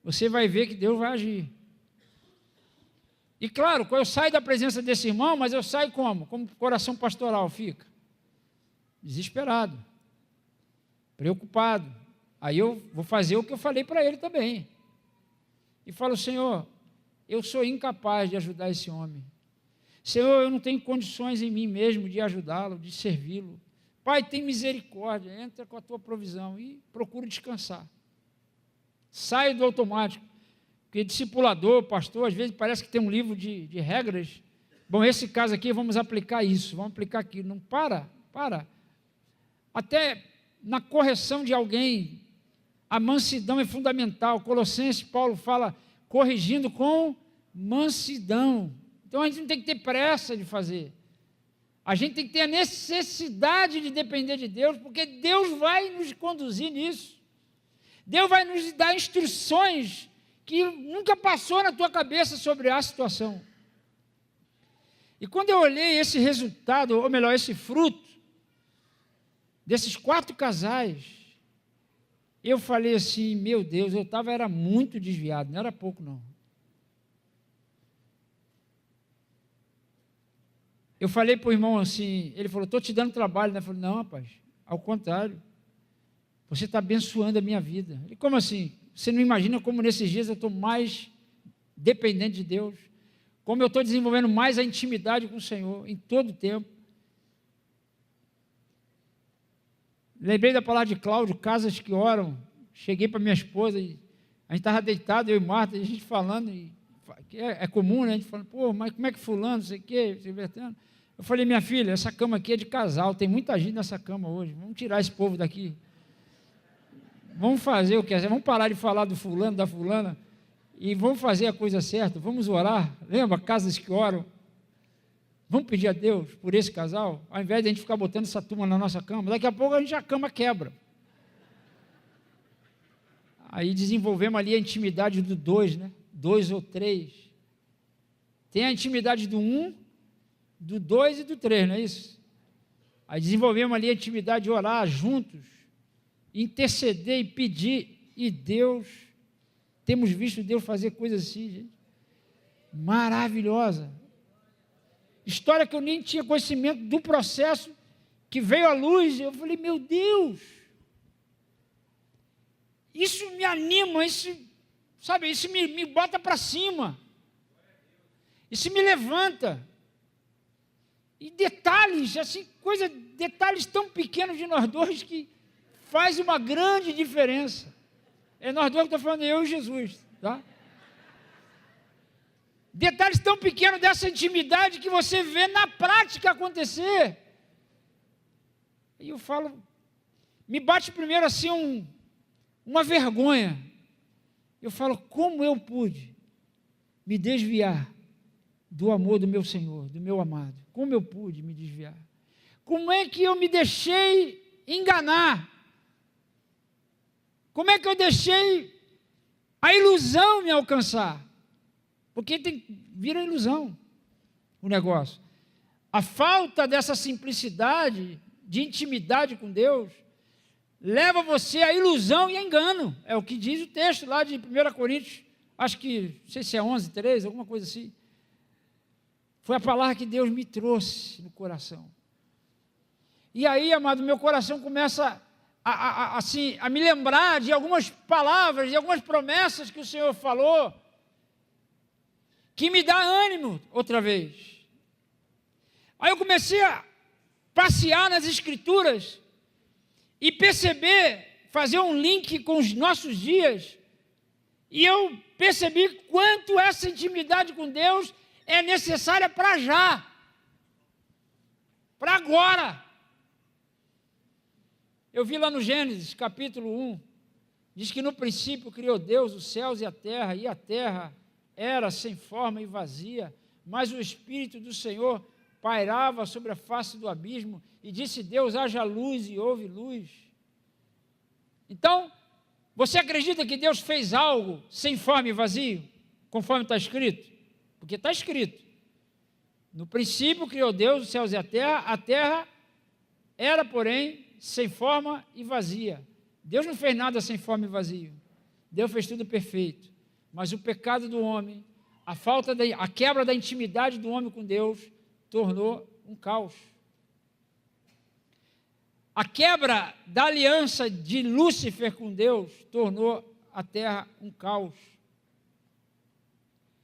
Você vai ver que Deus vai agir. E claro, quando eu saio da presença desse irmão, mas eu saio como? Como o coração pastoral fica? Desesperado, preocupado. Aí eu vou fazer o que eu falei para ele também. E falo, Senhor, eu sou incapaz de ajudar esse homem. Senhor, eu não tenho condições em mim mesmo de ajudá-lo, de servi-lo. Pai, tem misericórdia, entra com a tua provisão e procura descansar. Saio do automático. Porque discipulador, pastor, às vezes parece que tem um livro de regras. Bom, esse caso aqui, vamos aplicar isso, vamos aplicar aquilo. Não, para. Até na correção de alguém, a mansidão é fundamental. Colossenses, Paulo fala, corrigindo com mansidão. Então, a gente não tem que ter pressa de fazer. A gente tem que ter a necessidade de depender de Deus, porque Deus vai nos conduzir nisso. Deus vai nos dar instruções que nunca passou na tua cabeça sobre a situação. E quando eu olhei esse resultado, ou melhor, esse fruto, desses 4 casais, eu falei assim, meu Deus, era muito desviado, não era pouco não. Eu falei para o irmão assim, ele falou, estou te dando trabalho, né? Eu falei, não, rapaz, ao contrário, você está abençoando a minha vida. Ele, como assim? Você não imagina como nesses dias eu estou mais dependente de Deus, como eu estou desenvolvendo mais a intimidade com o Senhor, em todo o tempo. Lembrei da palavra de Cláudio, casas que oram. Cheguei para minha esposa, e a gente estava deitado, eu e Marta, e a gente falando, e é comum, né? A gente falando, pô, mas como é que fulano, não sei o quê, se divertindo. Eu falei, minha filha, essa cama aqui é de casal, tem muita gente nessa cama hoje, vamos tirar esse povo daqui. Vamos fazer o que é, vamos parar de falar do fulano, da fulana, e vamos fazer a coisa certa, vamos orar. Lembra, casas que oram. Vamos pedir a Deus por esse casal, ao invés de a gente ficar botando essa turma na nossa cama. Daqui a pouco a cama quebra. Aí desenvolvemos ali a intimidade do 2, né? 2 ou 3. Tem a intimidade do 1, do 2 e do 3, não é isso? Aí desenvolvemos ali a intimidade de orar juntos, interceder e pedir, e Deus, temos visto Deus fazer coisas assim, gente, maravilhosa. História que eu nem tinha conhecimento do processo, que veio à luz, eu falei, meu Deus, isso me anima, isso me bota para cima, isso me levanta. E detalhes, assim, detalhes tão pequenos de nós dois que faz uma grande diferença. É nós dois que estamos falando, eu e Jesus, tá? Detalhes tão pequenos dessa intimidade que você vê na prática acontecer. E eu falo, me bate primeiro assim uma vergonha. Eu falo, como eu pude me desviar do amor do meu Senhor, do meu amado? Como eu pude me desviar? Como é que eu me deixei enganar? Como é que eu deixei a ilusão me alcançar? Porque vira ilusão o negócio. A falta dessa simplicidade, de intimidade com Deus, leva você à ilusão e a engano. É o que diz o texto lá de 1 Coríntios, acho que, não sei se é 11:3, alguma coisa assim. Foi a palavra que Deus me trouxe no coração. E aí, amado, meu coração começa a me lembrar de algumas palavras, de algumas promessas que o Senhor falou, que me dá ânimo outra vez. Aí eu comecei a passear nas Escrituras e perceber, fazer um link com os nossos dias, e eu percebi quanto essa intimidade com Deus é necessária para já, para agora. Eu vi lá no Gênesis, capítulo 1, diz que no princípio criou Deus os céus e a terra era sem forma e vazia, mas o Espírito do Senhor pairava sobre a face do abismo, e disse Deus, haja luz, e houve luz. Então, você acredita que Deus fez algo sem forma e vazio, conforme está escrito? Porque está escrito, no princípio criou Deus os céus e a terra era, porém, sem forma e vazia. Deus não fez nada sem forma e vazio, Deus fez tudo perfeito, mas o pecado do homem, a quebra da intimidade do homem com Deus, tornou um caos. A quebra da aliança de Lúcifer com Deus tornou a terra um caos.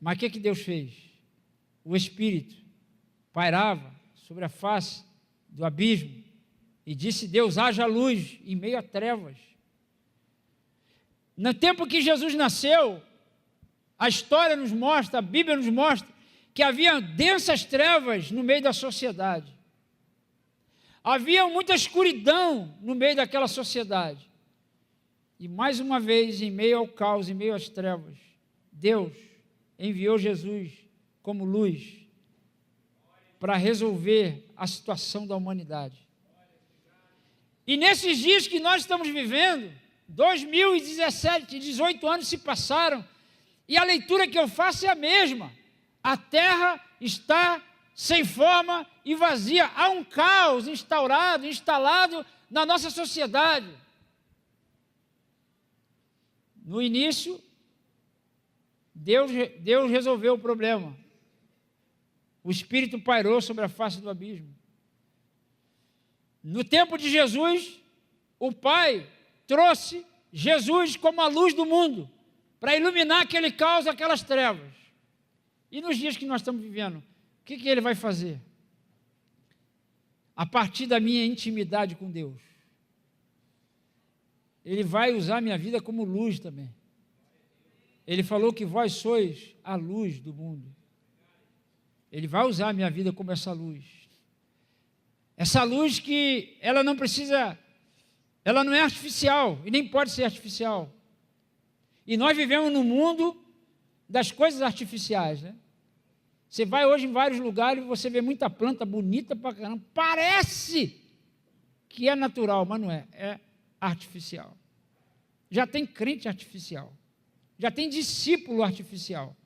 Mas o que Deus fez? O Espírito pairava sobre a face do abismo e disse Deus, haja luz em meio a trevas. No tempo que Jesus nasceu, a história nos mostra, a Bíblia nos mostra, que havia densas trevas no meio da sociedade. Havia muita escuridão no meio daquela sociedade. E mais uma vez, em meio ao caos, em meio às trevas, Deus enviou Jesus como luz para resolver a situação da humanidade. E nesses dias que nós estamos vivendo, 2017, 18 anos se passaram, e a leitura que eu faço é a mesma. A terra está sem forma e vazia. Há um caos instalado na nossa sociedade. No início, Deus resolveu o problema. O Espírito pairou sobre a face do abismo. No tempo de Jesus, o Pai trouxe Jesus como a luz do mundo, para iluminar aquele caos, aquelas trevas. E nos dias que nós estamos vivendo, o que Ele vai fazer? A partir da minha intimidade com Deus, Ele vai usar a minha vida como luz também. Ele falou que vós sois a luz do mundo. Ele vai usar a minha vida como essa luz. Essa luz que ela não é artificial e nem pode ser artificial. E nós vivemos no mundo das coisas artificiais, né? Você vai hoje em vários lugares e você vê muita planta bonita pra caramba. Parece que é natural, mas não é. É artificial. Já tem crente artificial. Já tem discípulo artificial.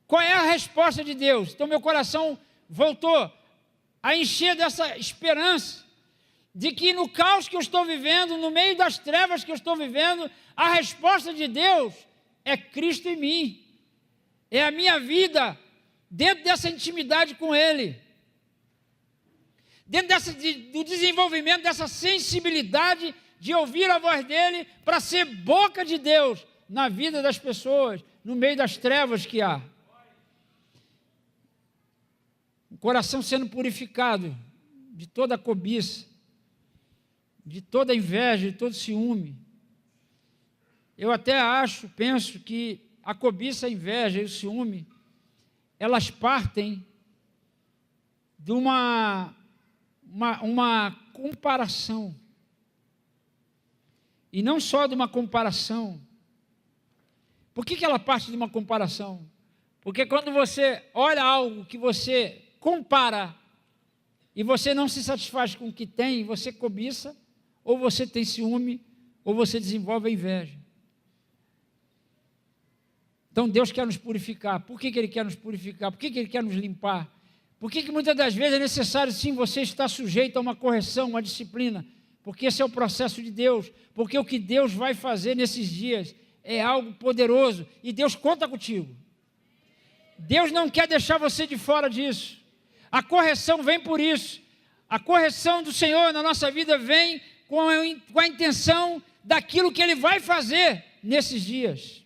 Qual é a resposta de Deus? Então meu coração voltou a encher dessa esperança de que no caos que eu estou vivendo, no meio das trevas que eu estou vivendo, a resposta de Deus é Cristo em mim. É a minha vida dentro dessa intimidade com Ele. Dentro do desenvolvimento dessa sensibilidade de ouvir a voz dEle para ser boca de Deus na vida das pessoas, no meio das trevas que há. O coração sendo purificado de toda a cobiça, de toda a inveja, de todo ciúme. Eu até penso que a cobiça, a inveja e o ciúme, elas partem de uma comparação. E não só de uma comparação, Por que ela parte de uma comparação? Porque quando você olha algo que você compara e você não se satisfaz com o que tem, você cobiça, ou você tem ciúme, ou você desenvolve a inveja. Então Deus quer nos purificar. Por que Ele quer nos purificar? Por que Ele quer nos limpar? Por que muitas das vezes é necessário sim você estar sujeito a uma correção, uma disciplina? Porque esse é o processo de Deus. Porque o que Deus vai fazer nesses dias é algo poderoso. E Deus conta contigo. Deus não quer deixar você de fora disso. A correção vem por isso. A correção do Senhor na nossa vida vem com a intenção daquilo que Ele vai fazer nesses dias.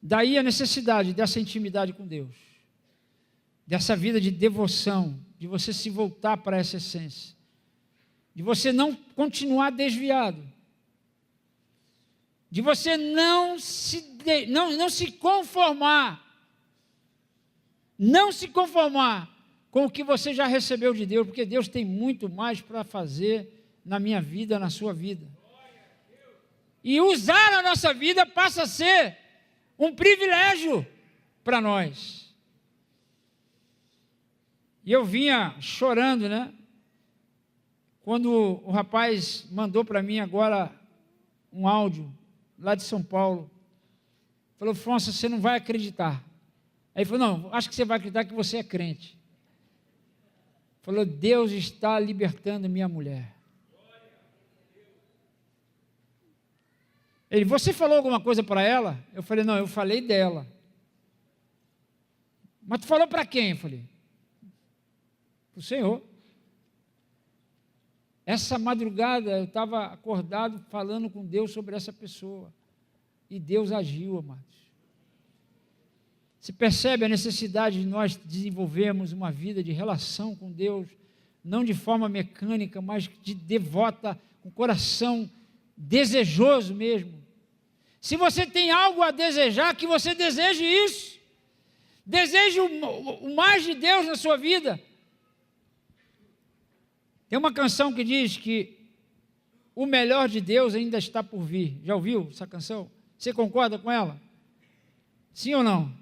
Daí a necessidade dessa intimidade com Deus, dessa vida de devoção, de você se voltar para essa essência, de você não continuar desviado, de você não se conformar com o que você já recebeu de Deus, porque Deus tem muito mais para fazer na minha vida, na sua vida. E usar a nossa vida passa a ser um privilégio para nós. E eu vinha chorando, né? Quando o rapaz mandou para mim agora um áudio lá de São Paulo. Falou: Afonso, você não vai acreditar. Aí ele falou: não, acho que você vai acreditar que você é crente. Falou: Deus está libertando minha mulher. Ele: você falou alguma coisa para ela? Eu falei: não, eu falei dela. Mas tu falou para quem? Eu falei: para o Senhor. Essa madrugada eu estava acordado falando com Deus sobre essa pessoa. E Deus agiu, amados. Se percebe a necessidade de nós desenvolvermos uma vida de relação com Deus, não de forma mecânica, mas de devota, com coração desejoso mesmo. Se você tem algo a desejar, que você deseje isso. Deseje o mais de Deus na sua vida. Tem uma canção que diz que o melhor de Deus ainda está por vir. Já ouviu essa canção? Você concorda com ela? Sim ou não?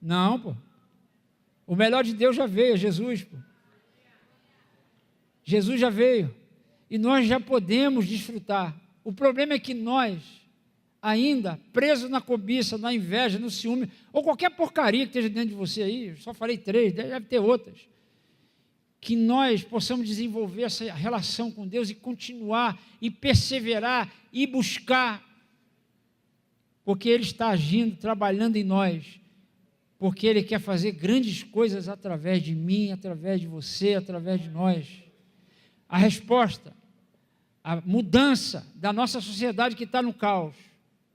Não, pô. O melhor de Deus já veio, é Jesus, pô. Jesus já veio. E nós já podemos desfrutar. O problema é que nós, ainda presos na cobiça, na inveja, no ciúme, ou qualquer porcaria que esteja dentro de você aí, só falei 3, deve ter outras, que nós possamos desenvolver essa relação com Deus e continuar, e perseverar, e buscar, porque Ele está agindo, trabalhando em nós, porque Ele quer fazer grandes coisas através de mim, através de você, através de nós. A resposta, a mudança da nossa sociedade que está no caos,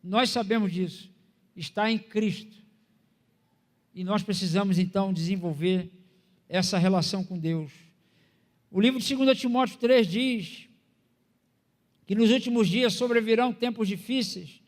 nós sabemos disso, está em Cristo. E nós precisamos então desenvolver essa relação com Deus. O livro de 2 Timóteo 3 diz que nos últimos dias sobrevirão tempos difíceis,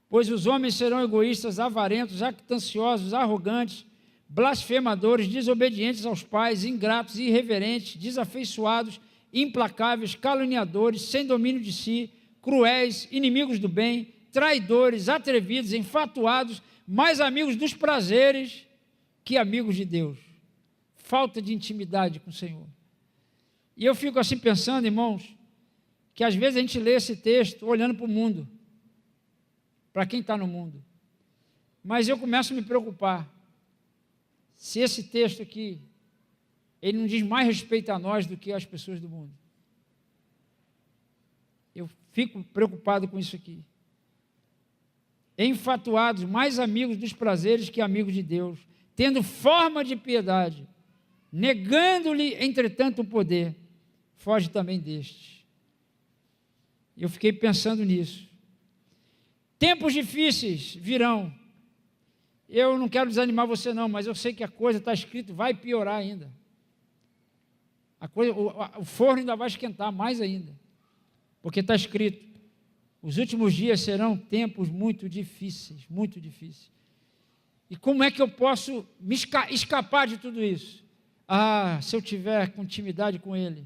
pois os homens serão egoístas, avarentos, jactanciosos, arrogantes, blasfemadores, desobedientes aos pais, ingratos, irreverentes, desafeiçoados, implacáveis, caluniadores, sem domínio de si, cruéis, inimigos do bem, traidores, atrevidos, enfatuados, mais amigos dos prazeres que amigos de Deus. Falta de intimidade com o Senhor. E eu fico assim pensando, irmãos, que às vezes a gente lê esse texto olhando para o mundo, para quem está no mundo. Mas eu começo a me preocupar, se esse texto aqui, ele não diz mais respeito a nós do que as pessoas do mundo. Eu fico preocupado com isso aqui. Enfatuados, mais amigos dos prazeres que amigos de Deus, tendo forma de piedade, negando-lhe, entretanto, o poder, foge também deste. Eu fiquei pensando nisso. Tempos difíceis virão. Eu não quero desanimar você não, mas eu sei que a coisa está escrito, vai piorar ainda. O forno ainda vai esquentar mais ainda, porque está escrito, os últimos dias serão tempos muito difíceis, muito difíceis. E como é que eu posso me escapar de tudo isso? Se eu tiver intimidade com Ele,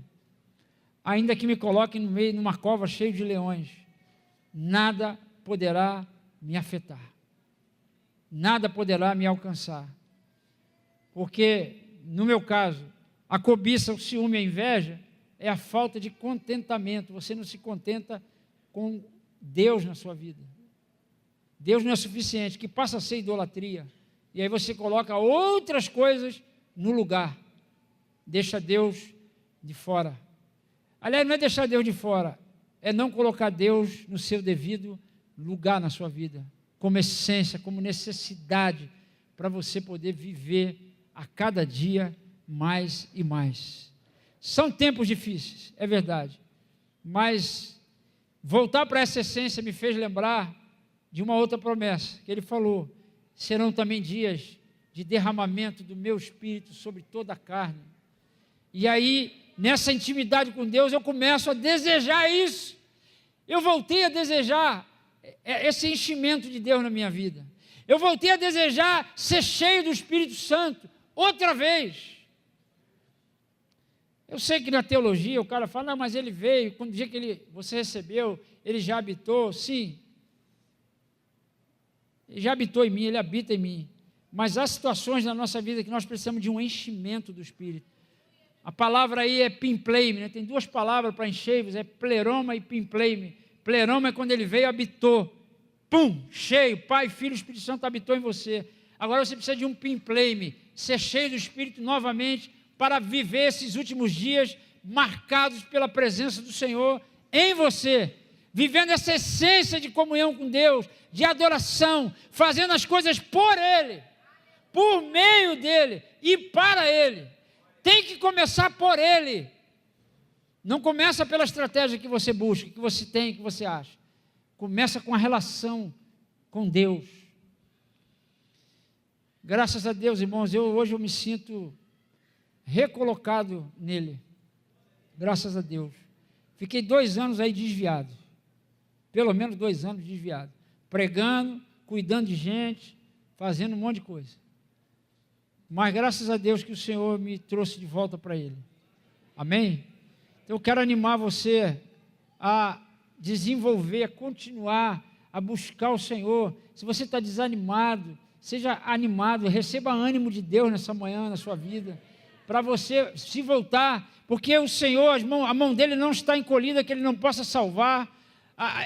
ainda que me coloque no meio, numa cova cheia de leões, nada poderá me afetar. Nada poderá me alcançar. Porque, no meu caso, a cobiça, o ciúme, a inveja é a falta de contentamento. Você não se contenta com Deus na sua vida. Deus não é suficiente, que passa a ser idolatria. E aí você coloca outras coisas no lugar. Deixa Deus de fora. Aliás, não é deixar Deus de fora, é não colocar Deus no seu devido lugar na sua vida, como essência, como necessidade, para você poder viver a cada dia mais e mais. São tempos difíceis, é verdade, mas voltar para essa essência me fez lembrar de uma outra promessa, que ele falou: serão também dias de derramamento do meu Espírito sobre toda a carne. E aí, nessa intimidade com Deus, eu começo a desejar isso. Eu voltei a desejar esse enchimento de Deus na minha vida. Eu voltei a desejar ser cheio do Espírito Santo outra vez. Eu sei que na teologia o cara fala: não, mas ele veio, quando o dia que você recebeu, ele já habitou. Sim, ele já habitou em mim, ele habita em mim. Mas há situações na nossa vida que nós precisamos de um enchimento do Espírito. A palavra aí é pimpleime, né? Tem duas palavras para encher-vos, é pleroma e pimpleime. Pleroma é quando ele veio e habitou. Pum, cheio, Pai, Filho e Espírito Santo habitou em você. Agora você precisa de um pimpleime, ser cheio do Espírito novamente, para viver esses últimos dias marcados pela presença do Senhor em você. Vivendo essa essência de comunhão com Deus, de adoração, fazendo as coisas por Ele, por meio dEle e para Ele. Tem que começar por Ele. Não começa pela estratégia que você busca, que você tem, que você acha. Começa com a relação com Deus. Graças a Deus, irmãos, hoje eu me sinto recolocado nele. Graças a Deus. Fiquei 2 anos aí desviado. Pelo menos 2 anos desviado. Pregando, cuidando de gente, fazendo um monte de coisa. Mas graças a Deus que o Senhor me trouxe de volta para Ele. Amém? Então eu quero animar você a desenvolver, a continuar, a buscar o Senhor. Se você está desanimado, seja animado, receba ânimo de Deus nessa manhã, na sua vida, para você se voltar, porque o Senhor, a mão dEle não está encolhida que Ele não possa salvar,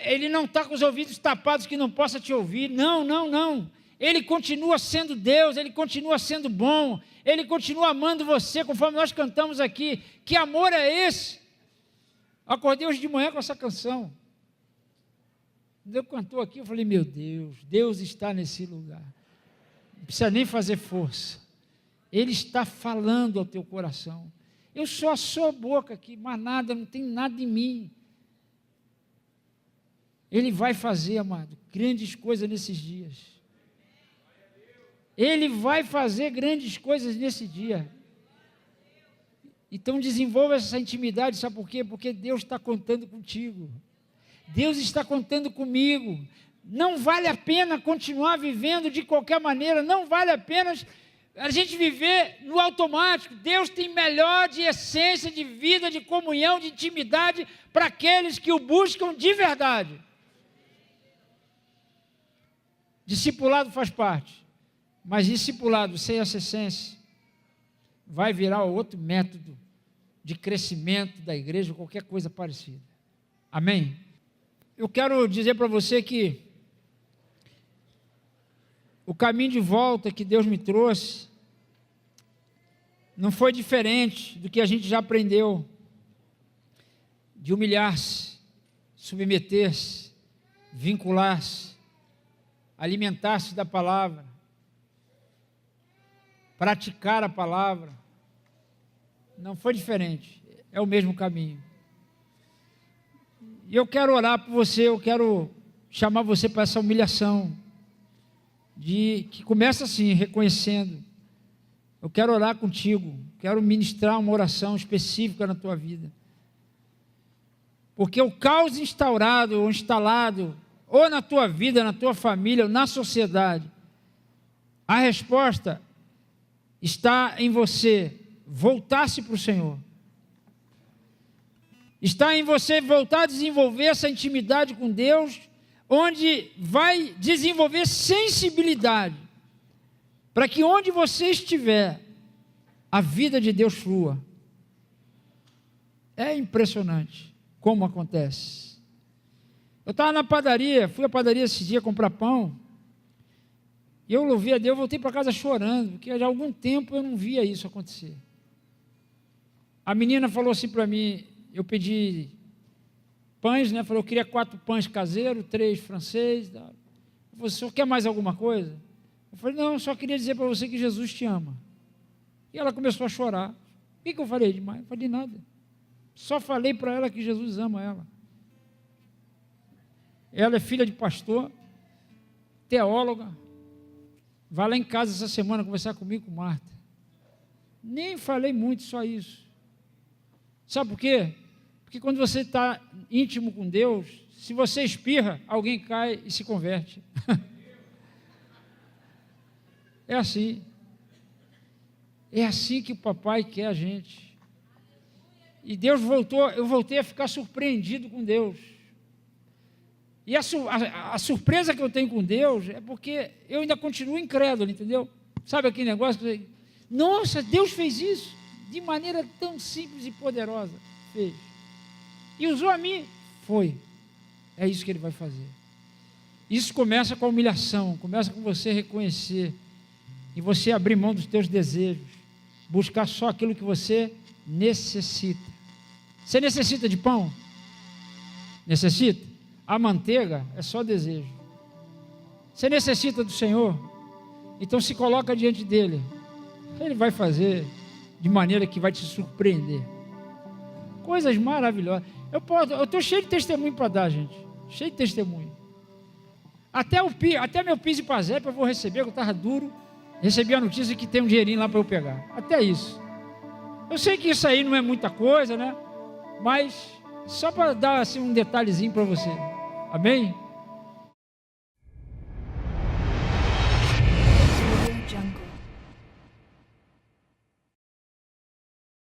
Ele não está com os ouvidos tapados que não possa te ouvir. Não, não, não. Ele continua sendo Deus, Ele continua sendo bom, Ele continua amando você, conforme nós cantamos aqui. Que amor é esse? Acordei hoje de manhã com essa canção. Quando eu cantou aqui, eu falei: meu Deus, Deus está nesse lugar. Não precisa nem fazer força. Ele está falando ao teu coração. Eu só sou a boca aqui, mas nada, não tem nada em mim. Ele vai fazer, amado, grandes coisas nesses dias. Ele vai fazer grandes coisas nesse dia. Então desenvolva essa intimidade, sabe por quê? Porque Deus está contando contigo. Deus está contando comigo. Não vale a pena continuar vivendo de qualquer maneira, não vale a pena a gente viver no automático. Deus tem melhor de essência, de vida, de comunhão, de intimidade para aqueles que o buscam de verdade. Discipulado faz parte. Mas discipulado sem essa essência vai virar outro método de crescimento da igreja, ou qualquer coisa parecida. Amém? Eu quero dizer para você que o caminho de volta que Deus me trouxe não foi diferente do que a gente já aprendeu, de humilhar-se, submeter-se, vincular-se, alimentar-se da palavra, praticar a palavra. Não foi diferente, é o mesmo caminho. E eu quero orar por você, eu quero chamar você para essa humilhação, que começa assim, reconhecendo. Eu quero orar contigo, quero ministrar uma oração específica na tua vida. Porque o caos instaurado ou instalado, ou na tua vida, na tua família, ou na sociedade, a resposta está em você voltar-se para o Senhor. Está em você voltar a desenvolver essa intimidade com Deus, onde vai desenvolver sensibilidade, para que onde você estiver, a vida de Deus flua. É impressionante como acontece. Eu estava na padaria, fui à padaria esse dia comprar pão, e eu louvei a Deus, voltei para casa chorando, porque já há algum tempo eu não via isso acontecer. A menina falou assim para mim, eu pedi pães, né? Falou, eu queria 4 pães caseiros, 3 francês. Eu falei, o senhor quer mais alguma coisa? Eu falei, não, eu só queria dizer para você que Jesus te ama. E ela começou a chorar. O que eu falei demais? Não falei nada. Só falei para ela que Jesus ama ela. Ela é filha de pastor, teóloga. Vai lá em casa essa semana conversar comigo, com Marta. Nem falei muito, só isso. Sabe por quê? Porque quando você está íntimo com Deus, se você espirra, alguém cai e se converte. É assim. É assim que o papai quer a gente. E Deus voltou, eu voltei a ficar surpreendido com Deus. E a surpresa que eu tenho com Deus é porque eu ainda continuo incrédulo, entendeu? Sabe aquele negócio que, nossa, Deus fez isso de maneira tão simples e poderosa. Fez. E usou a mim. Foi. É isso que Ele vai fazer. Isso começa com a humilhação, começa com você reconhecer e você abrir mão dos teus desejos, buscar só aquilo que você necessita. Você necessita de pão? Necessita? A manteiga é só desejo. Você necessita do Senhor? Então se coloca diante dEle. Ele vai fazer de maneira que vai te surpreender. Coisas maravilhosas. Eu estou cheio de testemunho para dar, gente. Cheio de testemunho. Até meu piso e pasep eu vou receber, que eu estava duro. Recebi a notícia que tem um dinheirinho lá para eu pegar. Até isso. Eu sei que isso aí não é muita coisa, né? Mas só para dar assim um detalhezinho para você. Amém?